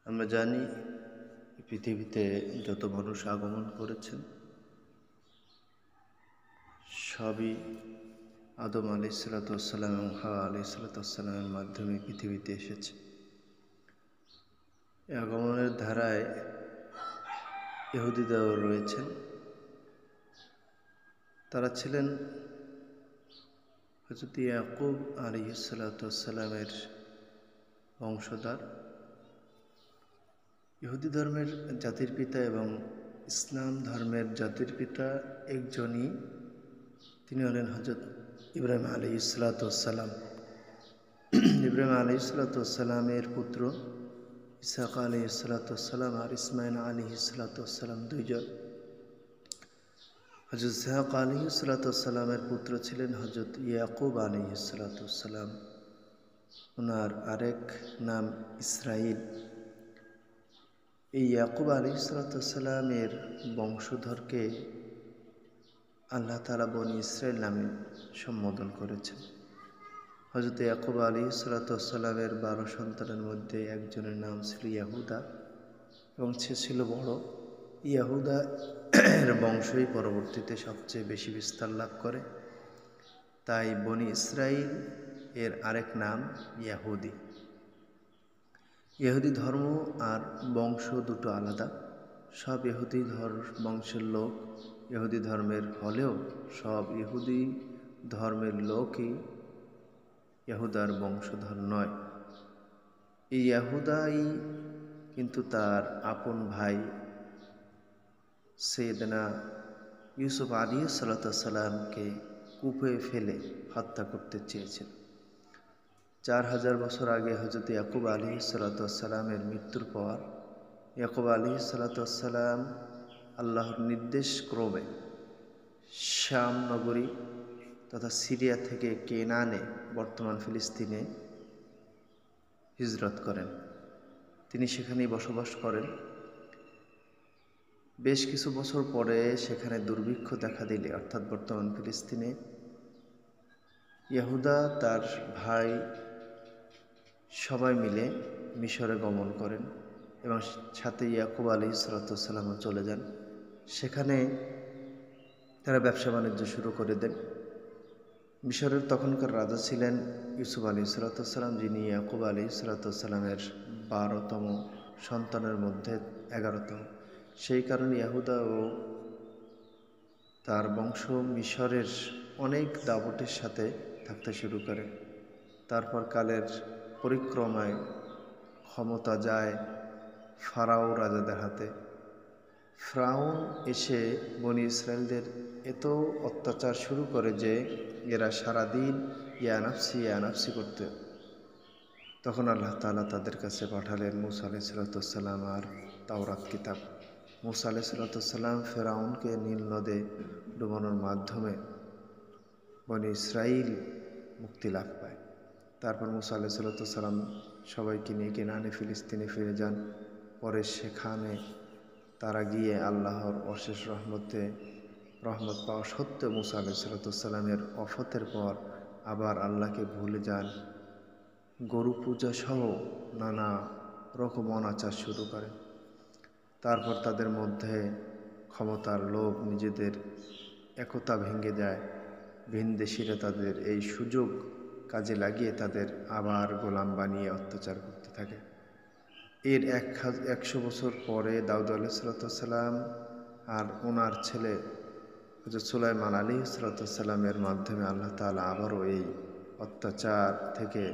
আমরা জানি পৃথিবীতে যত মানুষ আগমন করেছেন সবই আদম আলাইহিসসালাম এবং হাওয়া আলাইহিসসালামের মাধ্যমে পৃথিবীতে এসেছে। এই আগমনের ধারায় ইহুদিরাও রয়েছেন। তারা ছিলেন হযরত ইয়াকুব আলাইহিসসালামের বংশধর। ইহুদি ধর্মের জাতির পিতা এবং ইসলাম ধর্মের জাতির পিতা একজনই, তিনি হলেন হযরত ইব্রাহিম আলাইহিসসালাম। ইব্রাহিম আলাইহিসসালামের পুত্র ইসহাক আলাইহিসসালাম আর ইসমাইল আলাইহিসসালাম দুইজন। হযরত ইসহাক আলাইহিসসালামের পুত্র ছিলেন হযরত ইয়াকুব আলাইহিসসালাম। ওনার আরেক নাম ইসরাইল। এই ইয়াকুব আলাইহিসসালামের বংশধরকে আল্লাহ তাআলা বনি ইসরাইল নামে সম্বোধন করেছেন। হযরত ইয়াকুব আলাইহিসসালামের 12 সন্তানের মধ্যে একজনের নাম ছিল ইয়াহুদা এবং সে ছিল বড়। ইয়াহুদা এর বংশই পরবর্তীতে সবচেয়ে বেশি বিস্তার লাভ করে, তাই বনি ইসরাইল এর আরেক নাম ইয়াহুদি। ইহুদি ধর্ম আর বংশ দুটো আলাদা। সব ইহুদি বংশের লোক ইহুদি ধর্মের হলেও সব ইহুদি ধর্মের লোকই ইয়াহুদার বংশধর নয়। এই ইয়াহুদাই কিন্তু তার আপন ভাই সাইয়েদনা ইউসুফ আলাইহিসসালামকে কূপে ফেলে হত্যা করতে চেয়েছিল। 4000 বছর আগে হযরত ইয়াকুব আলাইহিসসালামের মৃত্যুর পর ইয়াকুব আলাইহিসসালাম আল্লাহর নির্দেশ ক্রমে শাম নগরী তথা সিরিয়া থেকে কেনানে, বর্তমান ফিলিস্তিনে হিজরত করেন। তিনি সেখানেই বসবাস করেন। বেশ কিছু বছর পরে সেখানে দুর্ভিক্ষ দেখা দিলে, অর্থাৎ বর্তমান ফিলিস্তিনে, ইয়াহুদা তার ভাই সবাই মিলে মিশরে গমন করেন এবং সাথে ইয়াকুব আলাইহিসসালামও চলে যান। সেখানে তারা ব্যবসা বাণিজ্য শুরু করে দেন। মিশরের তখনকার রাজা ছিলেন ইউসুফ আলাইহিসসালাম, যিনি ইয়াকুব আলাইহিসসালামের 12তম সন্তানের মধ্যে 11তম। সেই কারণে ইয়াহুদা ও তার বংশ মিশরের অনেক দাপটের সাথে থাকতে শুরু করে। তারপর কালের পরিক্রমায় ক্ষমতা যায় ফারাও রাজাদের হাতে। ফিরআউন এসে বনি ইসরায়েলদের এত অত্যাচার শুরু করে যে এরা সারাদিন ইয়া নাফসি করত। তখন আল্লাহ তাআলা তাদের কাছে পাঠালেন মূসা আলাইহিসসালাম আর তাওরাত কিতাব। মূসা আলাইহিসসালাম ফিরআউনকে নীল নদে ডুবানোর মাধ্যমে বনি ইসরাইল মুক্তি লাভ পায়। তারপর মূসা আলাইহিসসালাম সবাইকে নিয়ে কেনানে ফিলিস্তিনে ফিরে যান। পরে সেখানে তারা গিয়ে আল্লাহর অশেষ রহমত পাওয়া সত্ত্বেও মূসা আলাইহিসসালামের ওফাতের পর আবার আল্লাহকে ভুলে যান, গরু পূজা সহ নানা রকম অনাচার শুরু করেন। তারপর তাদের মধ্যে ক্ষমতার লোভ, নিজেদের একতা ভেঙে যায়। ভিনদেশীরা তাদের এই সুযোগ কাজে লাগিয়ে তাদের আবার গোলাম বানিয়ে অত্যাচার করতে থাকে। এর 100 বছর পরে দাউদ আলাইহিসসালাম আর ওনার ছেলে হযরত সুলাইমান আলাইহিসসালামের মাধ্যমে আল্লাহ তাআলা আবারও এই অত্যাচার থেকে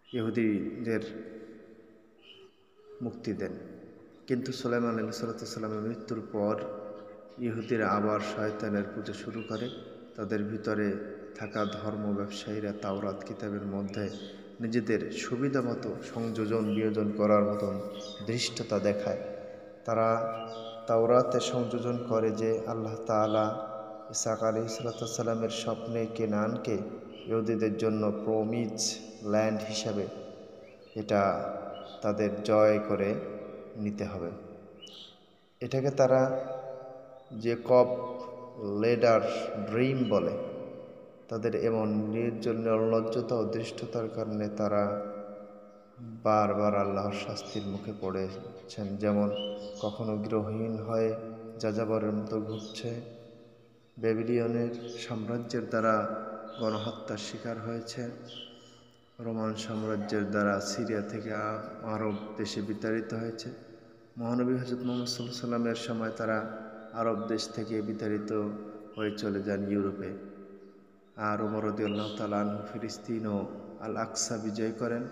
ইহুদিদের মুক্তি দেন। কিন্তু সুলাইমান আলাইহিসসালামের মৃত্যুর পর ইহুদিরা আবার শয়তানের পূজা শুরু করে। তাদের ভিতরে থাকা ধর্ম ব্যবসায়ীরা তাওরাত কিতাবের মধ্যে নিজেদের সুবিধা মতো সংযোজন বিয়োজন করার মতন ধৃষ্টতা দেখায়। তারা তাওরাতে সংযোজন করে যে আল্লাহ তাআলা ইসহাক আলাইহিসসালামের স্বপ্নে কেনানকে ইহুদিদের জন্য প্রমিজ ল্যান্ড হিসাবে এটা তাদের জয় করে নিতে হবে। এটাকে তারা জেকব লেডার ড্রিম বলে। তাদের এমন নির্লজ্জতা ও দৃষ্টতার কারণে তারা বারবার আল্লাহর শাস্তির মুখে পড়েছেন। যেমন কখনো গৃহহীন হয়ে যাযাবরের মতো ঘুরছে, ব্যাবিলনের সাম্রাজ্যের দ্বারা গণহত্যার শিকার হয়েছে, রোমান সাম্রাজ্যের দ্বারা সিরিয়া থেকে আরব দেশে বিতাড়িত হয়েছে। মহানবী হজরত মুহাম্মদ সাল্লাল্লাহু আলাইহি ওয়াসাল্লামের সময় তারা আরব দেশ থেকে বিতাড়িত হয়ে চলে যান ইউরোপে। আর ওমর রাদিয়াল্লাহু তাআলা আনহু ফিলিস্তিন ও আল আকসা বিজয় করেন।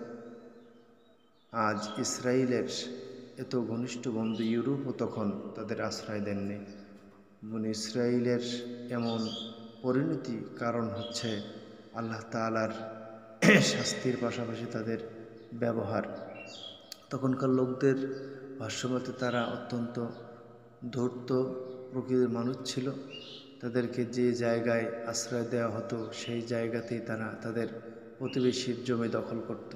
আজ ইসরায়েলের এত ঘনিষ্ঠ বন্ধু ইউরোপও তখন তাদের আশ্রয় দেননি। ইসরায়েলের এমন পরিণতি কারণ হচ্ছে আল্লাহ তাআলার শাস্তির পাশাপাশি তাদের ব্যবহার। তখনকার লোকদের ভাষ্যমতে তারা অত্যন্ত ধূর্ত প্রকৃতির মানুষ ছিল। তাদেরকে যে জায়গায় আশ্রয় দেওয়া হতো সেই জায়গাতেই তারা তাদের প্রতিবেশীর জমি দখল করত।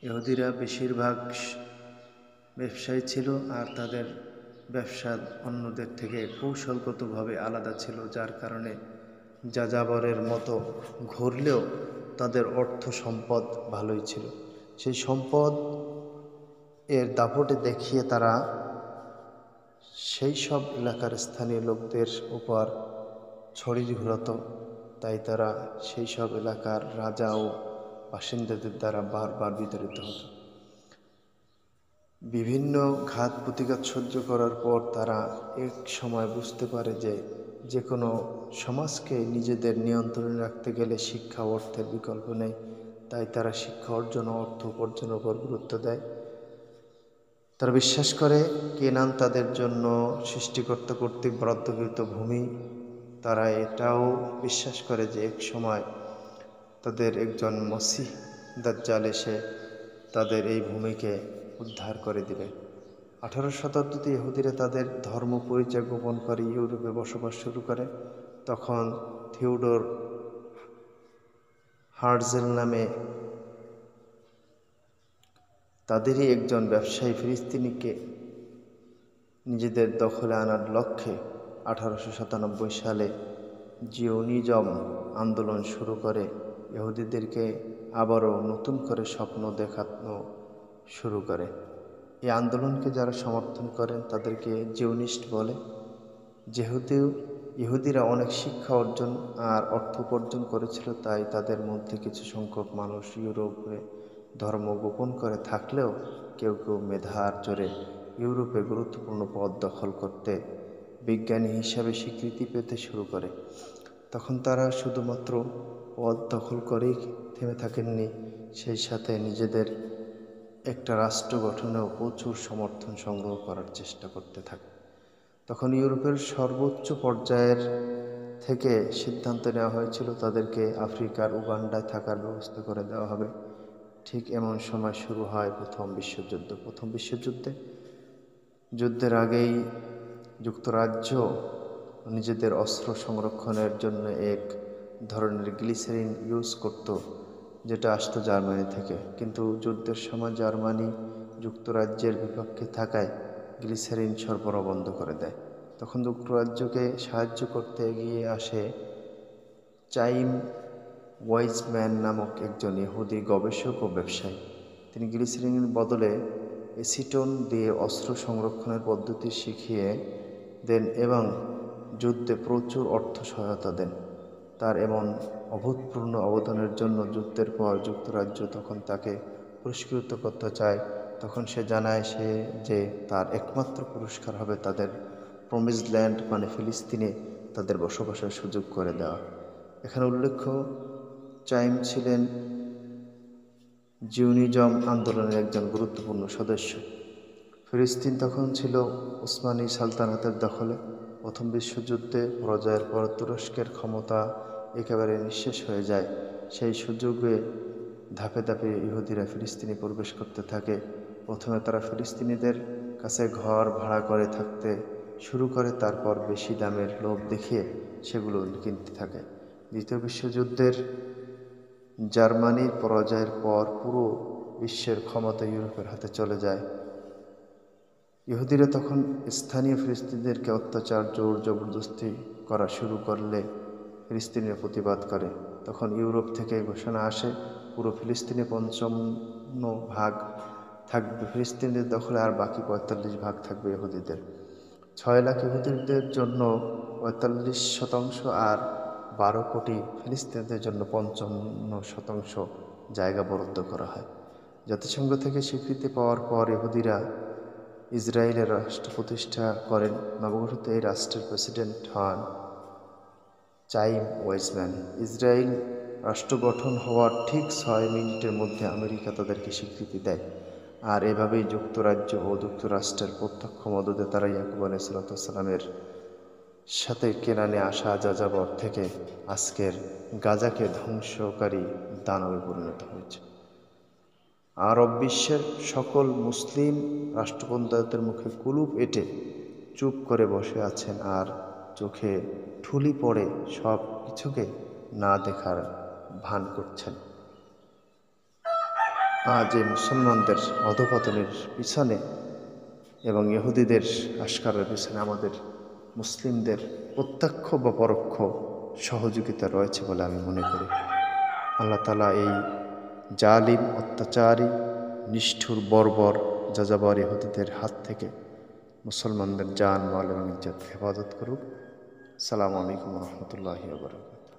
ইহুদিরা বেশিরভাগ ব্যবসায়ী ছিল, আর তাদের ব্যবসা অন্যদের থেকে কৌশলগতভাবে আলাদা ছিল, যার কারণে যাযাবরের মতো ঘুরলেও তাদের অর্থ সম্পদ ভালোই ছিল। সেই সম্পদ এর দাপটে দেখিয়ে তারা সেই সব এলাকার স্থানীয় লোকদের উপর ছড়ি ঘুরাতো। তাই তারা সেই সব এলাকার রাজা ও বাসিন্দাদের দ্বারা বারবার বিতাড়িত হতো। বিভিন্ন ঘাত প্রতিঘাত সহ্য করার পর তারা এক সময় বুঝতে পারে যে কোনো সমাজকে নিজেদের নিয়ন্ত্রণে রাখতে গেলে শিক্ষা অর্থের বিকল্প নেই। তাই তারা শিক্ষা অর্জন ও অর্থ উপার্জনের উপর গুরুত্ব দেয়। তারা বিশ্বাস করে কেনান তাদের জন্য সৃষ্টিকর্তা কর্তৃক বরাদ্দকৃত ভূমি। তারা এটাও বিশ্বাস করে যে এক সময় তাদের একজন মসিহ দাজ্জাল এসে তাদের এই ভূমিকে উদ্ধার করে দিবে। 18 শতাব্দীতে ইহুদিরা তাদের ধর্ম পরিচয় গোপন করে ইউরোপে বসবাস শুরু করে। তখন থিওডোর হার্টজেল নামে তাদেরই একজন ব্যবসায়ী ফিলিস্তিনিকে নিজেদের দখলে আনার লক্ষ্যে 1897 সালে জিওনিজম আন্দোলন শুরু করে। ইহুদিদেরকে আবারও নতুন করে স্বপ্ন দেখানো শুরু করে। এই আন্দোলনকে যারা সমর্থন করেন তাদেরকে জিওনিস্ট বলে। যেহেতু ইহুদিরা অনেক শিক্ষা অর্জন আর অর্থ উপার্জন করেছিল, তাই তাদের মধ্যে কিছু সংখ্যক মানুষ ইউরোপে ধর্ম গোপন করে থাকলেও কেউ কেউ মেধার জোরে ইউরোপে গুরুত্বপূর্ণ পদ দখল করতে বিজ্ঞানী হিসাবে স্বীকৃতি পেতে শুরু করে। তখন তারা শুধুমাত্র পদ দখল করেই থেমে থাকেননি, সেই সাথে নিজেদের একটা রাষ্ট্র গঠনেও প্রচুর সমর্থন সংগ্রহ করার চেষ্টা করতে থাকে। তখন ইউরোপের সর্বোচ্চ পর্যায়ের থেকে সিদ্ধান্ত নেওয়া হয়েছিল তাদেরকে আফ্রিকার উগান্ডায় থাকার ব্যবস্থা করে দেওয়া হবে। ঠিক এমন সময় শুরু হয় প্রথম বিশ্বযুদ্ধ। প্রথম যুদ্ধের আগেই যুক্তরাজ্য নিজেদের অস্ত্র সংরক্ষণের জন্য এক ধরনের গ্লিসারিন ইউজ করত, যেটা আসতো জার্মানি থেকে। কিন্তু যুদ্ধের সময় জার্মানি যুক্তরাজ্যের বিপক্ষে থাকায় গ্লিসারিন সরবরাহ বন্ধ করে দেয়। তখন যুক্তরাজ্যকে সাহায্য করতে এগিয়ে আসে চাইম ওয়াইজম্যান নামক একজন ইহুদি গবেষক ও ব্যবসায়ী। তিনি গ্লিসারিনের বদলে অ্যাসিটোন দিয়ে অস্ত্র সংরক্ষণের পদ্ধতি শিখিয়ে দেন এবং যুদ্ধে প্রচুর অর্থ সহায়তা দেন। তার এমন অভূতপূর্ণ অবদানের জন্য যুদ্ধের পর যুক্তরাজ্য তখন তাকে পুরস্কৃত করতে চায়। তখন সে জানায় যে তার একমাত্র পুরস্কার হবে তাদের প্রমিসড ল্যান্ড মানে ফিলিস্তিনে তাদের বসবাসের সুযোগ করে দেওয়া। এখানে উল্লেখ্য, চাইম ছিলেন জিওনিজম আন্দোলনের একজন গুরুত্বপূর্ণ সদস্য। ফিলিস্তিন তখন ছিল ওসমানী সালতানাতের দখলে। প্রথম বিশ্বযুদ্ধে পরাজয়ের পর তুরস্কের ক্ষমতা একেবারে নিঃশেষ হয়ে যায়। সেই সুযোগে ধাপে ধাপে ইহুদিরা ফিলিস্তিনে প্রবেশ করতে থাকে। প্রথমে তারা ফিলিস্তিনিদের কাছে ঘর ভাড়া করে থাকতে শুরু করে, তারপর বেশি দামের লোভ দেখিয়ে সেগুলো কিনতে থাকে। দ্বিতীয় বিশ্বযুদ্ধের জার্মানির পরাজয়ের পর পুরো বিশ্বের ক্ষমতা ইউরোপের হাতে চলে যায়। ইহুদিরা তখন স্থানীয় ফিলিস্তিনিদেরকে অত্যাচার জোর জবরদস্তি করা শুরু করলে ফিলিস্তিনিরা প্রতিবাদ করে। তখন ইউরোপ থেকে ঘোষণা আসে পুরো ফিলিস্তিনে 55 ভাগ থাকবে ফিলিস্তিনের দখলে, আর বাকি 45 ভাগ থাকবে ইহুদিদের। 6 লাখ ইহুদিদের জন্য 45% আর 12 কোটি ফিলিস্তিনিদের জন্য 55% জায়গা বরাদ্দ করা হয়। জাতিসংঘ থেকে স্বীকৃতি পাওয়ার পর ইহুদিরা ইসরায়েলের রাষ্ট্র প্রতিষ্ঠা করেন। নবগঠিত এই রাষ্ট্রের প্রেসিডেন্ট হন চাইম ওয়েজম্যান। ইসরায়েল রাষ্ট্র গঠন হওয়ার ঠিক 6 মিনিটের মধ্যে আমেরিকা তাদেরকে স্বীকৃতি দেয়। আর এভাবেই যুক্তরাজ্য ও যুক্তরাষ্ট্রের প্রত্যক্ষ মদদে ইয়াকুব আলাইহিসসালামের সাথে কেনানে আসা যাযাবর থেকে আজকের গাজাকে ধ্বংসকারী দানবে পরিণত হয়েছে। আরব বিশ্বের সকল মুসলিম রাষ্ট্রপ্রধানদের মুখে কুলুপ এঁটে চুপ করে বসে আছেন আর চোখে ঠুলি পড়ে সব কিছুকে না দেখার ভান করছেন। আজ এই মুসলমানদের অধঃপতনের পিছনে এবং ইহুদিদের আশকারের পিছনে আমাদের মুসলিমদের প্রত্যক্ষ বা পরোক্ষ সহযোগিতা রয়েছে বলে আমি মনে করি। আল্লাহ তাআলা এই জালিম, অত্যাচারী, নিষ্ঠুর, বর্বর, যাযাবর ইহুদিদের হাত থেকে মুসলমানদের জান, মাল এবং ইজ্জত হেফাজত করুক। আসসালামু আলাইকুম ওয়া রাহমাতুল্লাহি ওয়া বারাকাতুহু।